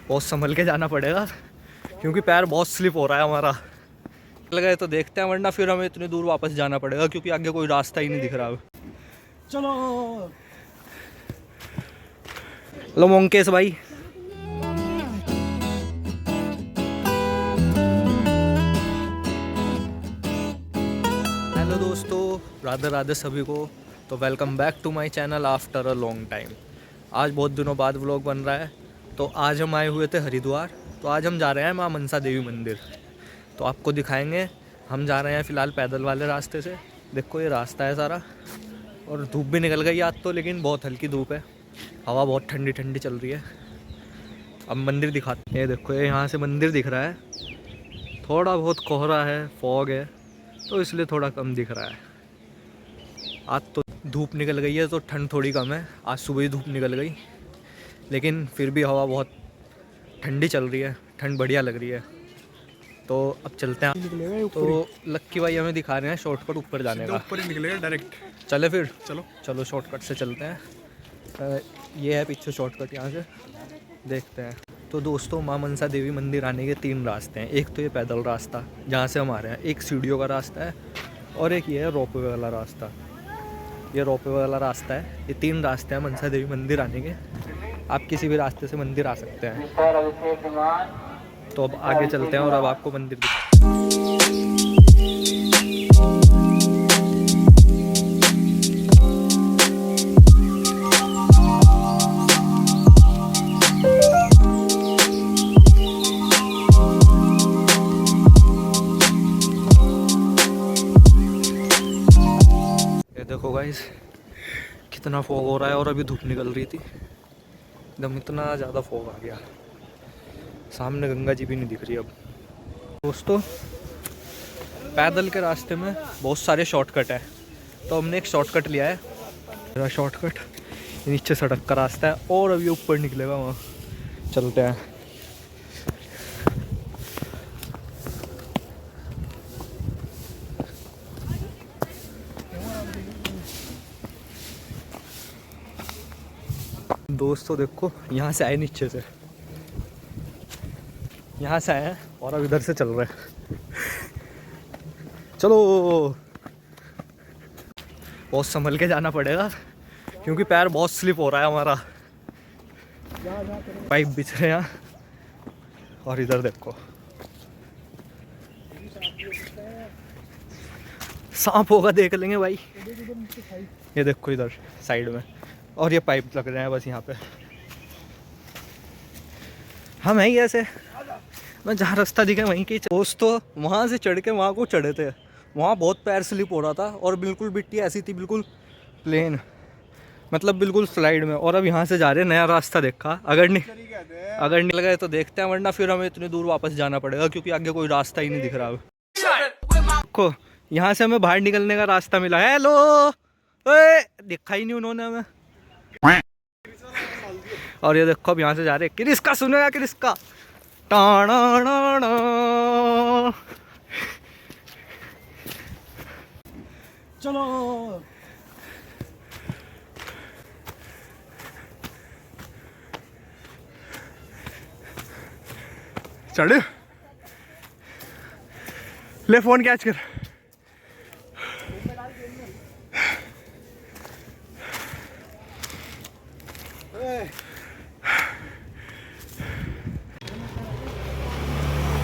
बहुत संभल के जाना पड़ेगा क्योंकि पैर बहुत स्लिप हो रहा है हमारा। लगे तो देखते हैं, वरना फिर हमें इतनी दूर वापस जाना पड़ेगा क्योंकि आगे कोई रास्ता ही नहीं दिख रहा। चलो हेलो मोंकेश भाई। हेलो दोस्तों, राधे राधे सभी को। तो welcome back to my channel after a long time. आज बहुत दिनों बाद व्लॉग बन रहा है। तो आज हम आए हुए थे हरिद्वार। तो आज हम जा रहे हैं माँ मनसा देवी मंदिर। तो आपको दिखाएंगे। हम जा रहे हैं फ़िलहाल पैदल वाले रास्ते से। देखो ये रास्ता है सारा, और धूप भी निकल गई आज तो, लेकिन बहुत हल्की धूप है। हवा बहुत ठंडी ठंडी चल रही है। अब मंदिर दिखाते हैं। ये देखो, ये यहाँ से मंदिर दिख रहा है। थोड़ा बहुत कोहरा है, फॉग है, तो इसलिए थोड़ा कम दिख रहा है। आज तो धूप निकल गई है तो ठंड थोड़ी कम है। आज सुबह ही धूप निकल गई, लेकिन फिर भी हवा बहुत ठंडी चल रही है। ठंड बढ़िया लग रही है। तो अब चलते हैं। तो लक्की भाई हमें दिखा रहे हैं शॉर्टकट ऊपर जाने का। ऊपर ही निकलेगा डायरेक्ट। चले फिर, चलो शॉर्टकट से चलते हैं। ये है पीछे शॉर्टकट, यहाँ से देखते हैं। तो दोस्तों, माँ मनसा देवी मंदिर आने के 3 रास्ते हैं। एक तो ये पैदल रास्ता जहाँ से हम आ रहे हैं, एक सीढ़ियों का रास्ता है, और एक ये है रोपवे वाला रास्ता। ये रोपवे वाला रास्ता है। ये 3 रास्ते हैं मनसा देवी मंदिर आने के। आप किसी भी रास्ते से मंदिर आ सकते हैं। तो अब आगे चलते हैं और अब आपको मंदिर देखो गाइस, कितना फॉग हो रहा है। और अभी धूप निकल रही थी एकदम, इतना ज़्यादा फॉग आ गया। सामने गंगा जी भी नहीं दिख रही अब। दोस्तों, पैदल के रास्ते में बहुत सारे शॉर्टकट है, तो हमने एक शॉर्टकट लिया है। मेरा शॉर्टकट नीचे सड़क का रास्ता है, और अभी ऊपर निकलेगा, वहाँ चलते हैं। दोस्तों देखो, यहाँ से आए नीचे से, यहाँ से आए हैं और अब इधर से चल रहे हैं। चलो, बहुत संभल के जाना पड़ेगा क्योंकि पैर बहुत स्लिप हो रहा है हमारा। पाइप बिछ रहे हैं। और इधर देखो, सांप होगा देख लेंगे भाई। ये देखो इधर साइड में, और ये पाइप लग रहे हैं बस यहाँ पे। हम है ही ऐसे, मैं जहाँ रास्ता दिखा वहीं की। दोस्तों, वहाँ से चढ़ के वहाँ को चढ़े थे। वहाँ बहुत पैर स्लिप हो रहा था, और बिल्कुल मिट्टी ऐसी थी, बिल्कुल प्लेन, मतलब बिल्कुल स्लाइड में। और अब यहाँ से जा रहे हैं, नया रास्ता देखा। अगर नहीं लगा तो देखते हैं, वरना फिर हमें इतनी दूर वापस जाना पड़ेगा क्योंकि आगे कोई रास्ता ही नहीं दिख रहा। देखो, यहाँ से हमें बाहर निकलने का रास्ता मिला। हेलो, दिखा ही नहीं उन्होंने हमें। और ये देखो, अब यहाँ से जा रहे हैं। किरिस्का सुनेगा, किरिस्का टाणा। चलो चढ़ ले, फोन कैच कर।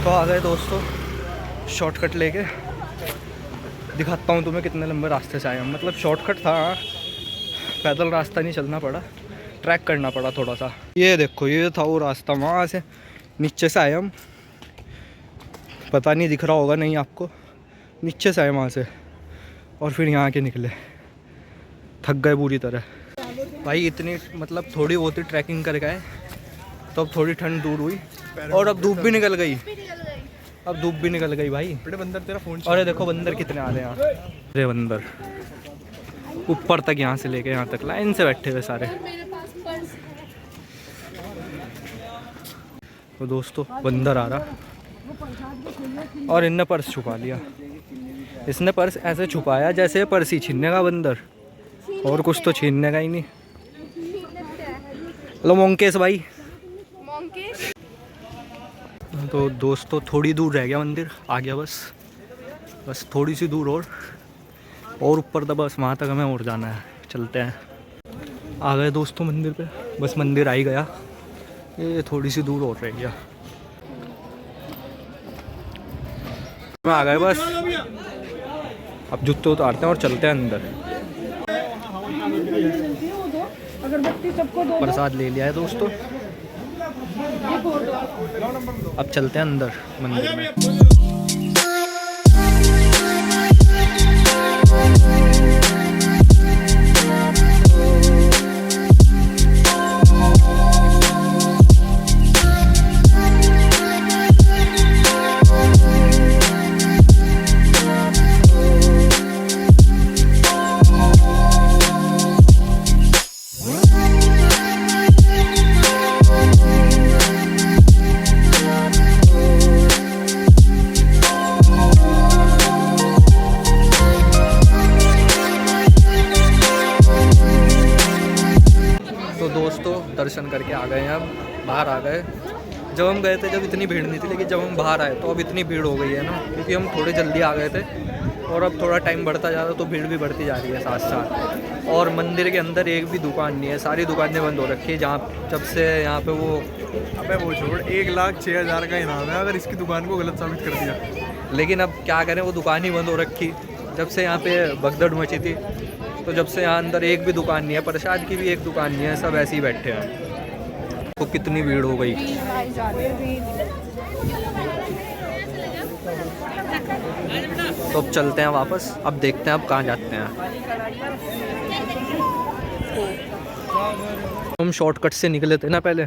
तो आ गए दोस्तों शॉर्टकट लेके। दिखाता हूँ तुम्हें कितने लंबे रास्ते से आए हम। मतलब शॉर्टकट था, पैदल रास्ता नहीं चलना पड़ा, ट्रैक करना पड़ा थोड़ा सा। ये देखो, ये था वो रास्ता। वहाँ से नीचे से आए हम। पता नहीं दिख रहा होगा नहीं आपको। नीचे से आए वहाँ से, और फिर यहाँ के निकले। थक गए पूरी तरह भाई। इतनी मतलब थोड़ी बहुत ही ट्रैकिंग कर गए, तो अब थोड़ी ठंड दूर हुई, और अब धूप भी निकल गई। भाई। बंदर तेरा फोन। और ये देखो बंदर कितने आ रहे हैं यहाँ। अरे बंदर ऊपर तक, यहाँ से लेके यहाँ तक लाइन से बैठे हुए सारे। तो दोस्तों, बंदर आ रहा, और इनने पर्स छुपा लिया। इसने पर्स ऐसे छुपाया जैसे पर्स ही छीनने का बंदर, और कुछ तो छीनने का ही नहीं। हेलो मोंकेश भाई। तो दोस्तों थोड़ी दूर रह गया मंदिर, आ गया बस बस थोड़ी सी दूर और ऊपर था बस, वहाँ तक हमें और जाना है। चलते हैं, आ गए दोस्तों मंदिर पे, बस मंदिर आ ही गया, ये थोड़ी सी दूर और रह गया। मैं आ गए बस, अब जूते उतारते हैं और चलते हैं अंदर। प्रसाद ले लिया है दोस्तों, अब चलते हैं अंदर मंदिर में। दोस्तों दर्शन करके आ गए हैं, अब बाहर आ गए। जब हम गए थे जब इतनी भीड़ नहीं थी, लेकिन जब हम बाहर आए तो अब इतनी भीड़ हो गई है ना, क्योंकि हम थोड़े जल्दी आ गए थे और अब थोड़ा टाइम बढ़ता जा रहा है तो भीड़ भी बढ़ती जा रही है साथ साथ। और मंदिर के अंदर एक भी दुकान नहीं है, सारी दुकानें बंद हो रखी है। जहाँ जब से यहाँ पे वो अबे वो छोड़, 1,06,000 का इनाम है अगर इसकी दुकान को गलत साबित कर दिया। लेकिन अब क्या करें, वो दुकान ही बंद हो रखी जब से यहाँ पे भगदड़ मची थी। तो जब से यहाँ अंदर एक भी दुकान नहीं है, प्रसाद की भी एक दुकान नहीं है, सब ऐसे ही बैठे हैं। तो कितनी भीड़ हो गई। तो अब चलते हैं वापस, अब देखते हैं अब कहाँ जाते हैं। हम शॉर्टकट से निकले थे ना पहले,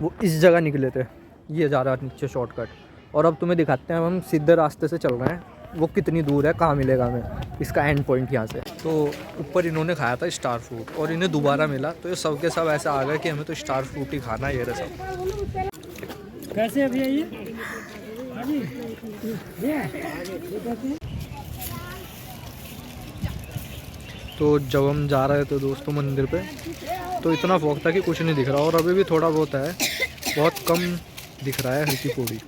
वो इस जगह निकले थे, ये जा रहा है नीचे शॉर्टकट। और अब तुम्हें दिखाते हैं हम सीधे रास्ते से चल रहे हैं, वो कितनी दूर है, कहाँ मिलेगा हमें इसका एंड पॉइंट यहाँ से। तो ऊपर इन्होंने खाया था स्टार फ्रूट और इन्हें दोबारा मिला, तो ये सब के सब ऐसा आ गया कि हमें तो स्टार फ्रूट ही खाना है। ये रहा सब कैसे अभी आइए। तो जब हम जा रहे थे दोस्तों मंदिर पे, तो इतना फॉग था कि कुछ नहीं दिख रहा, और अभी भी थोड़ा बहुत है, बहुत कम दिख रहा है, हल्की पूरी।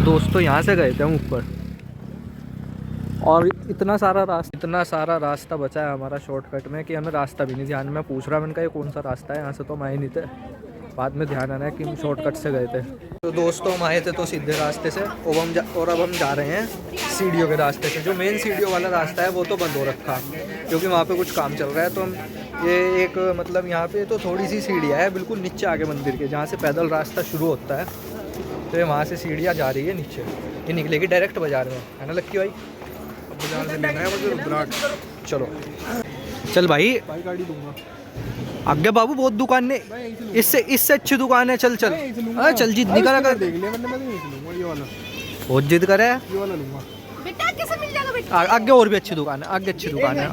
दोस्तों यहाँ से गए थे हम ऊपर, और इतना सारा रास्ता बचा है हमारा शॉर्टकट में कि हमें रास्ता भी नहीं ध्यान में। पूछ रहा मैंने कहा ये कौन सा रास्ता है, यहाँ से तो हम आए नहीं थे, बाद में ध्यान आना है कि हम शॉर्टकट से गए थे। तो दोस्तों हम आए थे तो सीधे रास्ते से, और अब हम जा रहे हैं सीढ़ियों के रास्ते से। जो मेन सीढ़ियों वाला रास्ता है वो तो बंद हो रखा, क्योंकि वहाँ पे कुछ काम चल रहा है। तो हम ये एक मतलब यहाँ पे तो थोड़ी सी सीढ़ियाँ है बिल्कुल नीचे आगे मंदिर के, जहाँ से पैदल रास्ता शुरू होता है। तो ये वहाँ से सीढ़ियाँ जा रही है नीचे, ये निकलेगी डायरेक्ट बाज़ार में, है ना लक्की भाई? बाजार से लेना है मुझे रुद्राक्ष। चलो चल भाई गाड़ी दूंगा आगे बाबू, बहुत दुकान ने, इससे अच्छी दुकान है। चल चल अरे चल, जिद नहीं करा कर, देख लिया मैंने, मैं नहीं लूंगा ये वाला, बहुत जिद करे, ये वाला लूंगा बेटा कैसे मिल जाएगा बेटा? आगे और भी अच्छी दुकान है, आगे अच्छी दुकान है।